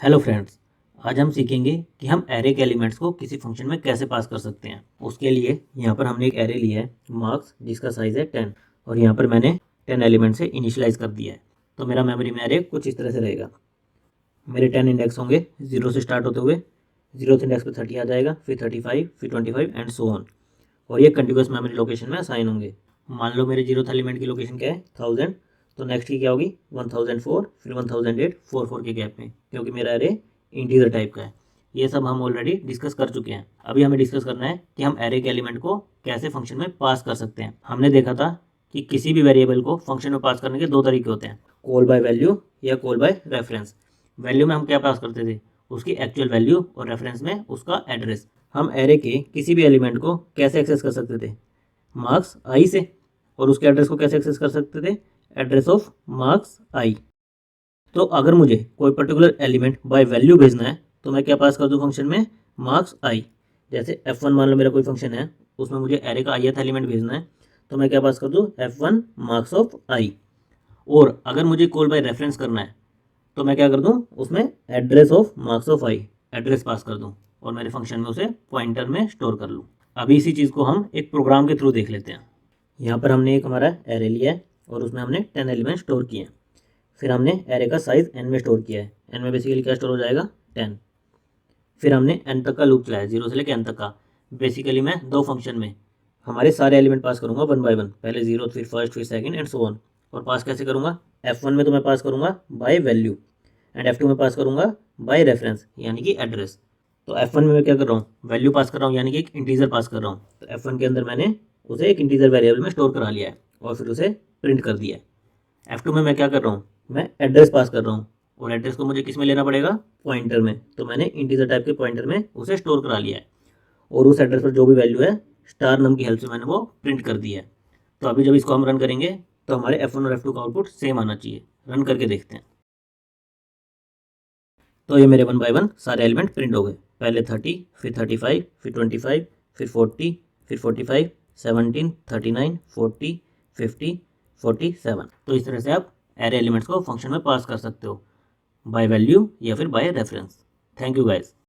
Hello friends, आज हम सीखेंगे कि हम एरे के एलिमेंट्स को किसी फंक्शन में कैसे पास कर सकते हैं। उसके लिए यहाँ पर हमने एक एरे लिया है मार्क्स, जिसका साइज़ है 10 और यहाँ पर मैंने 10 एलिमेंट से इनिशियलाइज कर दिया है। तो मेरा मेमोरी में एरे कुछ इस तरह से रहेगा। मेरे 10 इंडेक्स होंगे 0 से स्टार्ट होते हुए, 0th इंडेक्स पे 30 आ जाएगा, फिर 35, फिर 25 एंड सो ऑन। और ये कंटिन्यूस मेमोरी लोकेशन में असाइन होंगे। मान लो मेरे 0th एलिमेंट की लोकेशन क्या है 1000, तो नेक्स्ट की क्या होगी 1004, फिर 1008, 4 के गैप में, क्योंकि मेरा एरे इंटीजर टाइप का है। ये सब हम ऑलरेडी डिस्कस कर चुके हैं। अभी हमें डिस्कस करना है कि हम एरे के एलिमेंट को कैसे फंक्शन में पास कर सकते हैं। हमने देखा था कि किसी भी वेरिएबल को फंक्शन में पास करने के दो तरीके होते हैं, कॉल बाय वैल्यू या कॉल बाय रेफरेंस। वैल्यू में हम क्या पास करते थे, उसकी एक्चुअल वैल्यू, और रेफरेंस में उसका एड्रेस। हम एरे के किसी भी एलिमेंट को कैसे एक्सेस कर सकते थे, मार्क्स आई से, और उसके एड्रेस को कैसे एक्सेस कर सकते थे, एड्रेस ऑफ मार्क्स आई। तो अगर मुझे कोई पर्टिकुलर एलिमेंट बाय वैल्यू भेजना है तो मैं क्या पास कर दूँ फंक्शन में, मार्क्स आई। जैसे f1 मान लो मेरा कोई फंक्शन है, उसमें मुझे एरे का ith एलिमेंट भेजना है, तो मैं क्या पास कर दूँ, f1 मार्क्स ऑफ आई। और अगर मुझे कॉल बाय रेफरेंस करना है तो मैं क्या कर दूँ, उसमें address of marks of I address पास कर दूँ और मेरे फंक्शन में उसे पॉइंटर में स्टोर कर लूँ। अभी इसी चीज़ को हम एक प्रोग्राम के थ्रू देख लेते हैं। यहाँ पर हमने एक हमारा एरे लिया है और उसमें हमने 10 एलिमेंट स्टोर किए हैं। फिर हमने एरे का साइज़ n में स्टोर किया है। n में बेसिकली क्या स्टोर हो जाएगा, 10। फिर हमने n तक का लूप चलाया, 0 से लेकर n तक का। बेसिकली मैं दो फंक्शन में हमारे सारे एलिमेंट पास करूँगा 1 बाय 1, पहले 0, फिर फर्स्ट, फिर सेकंड एंड सो ऑन। और पास कैसे करूँगा, f1 में तो मैं पास करूँगा बाय वैल्यू, एंड f2 में पास करूँगा बाय रेफरेंस यानी कि एड्रेस। तो f1 में मैं क्या कर रहा हूँ, वैल्यू पास कर रहा हूँ यानी कि एक इंटीजर पास कर रहा हूँ। तो f1 के अंदर मैंने उसे एक इंटीजर वेरिएबल में स्टोर करा लिया है और फिर उसे प्रिंट कर दिया है। f2 में मैं क्या कर रहा हूँ, मैं एड्रेस पास कर रहा हूँ, और एड्रेस को मुझे किस में लेना पड़ेगा, पॉइंटर में। तो मैंने इंटीजर टाइप के पॉइंटर में उसे स्टोर करा लिया है, और उस एड्रेस पर जो भी वैल्यू है स्टार नम की हेल्प से मैंने वो प्रिंट कर दिया है। तो अभी जब इसको हम रन करेंगे तो हमारे f1 और f2 का आउटपुट सेम आना चाहिए। रन करके देखते हैं। तो ये मेरे 1 बाय 1 सारे एलिमेंट प्रिंट हो गए। पहले 30, फिर 35, फिर 25, फिर 40, फिर 45, 17, 39, 40, 50, 47। तो इस तरह से आप एरे एलिमेंट्स को फंक्शन में पास कर सकते हो, बाय वैल्यू या फिर by reference. Thank you guys.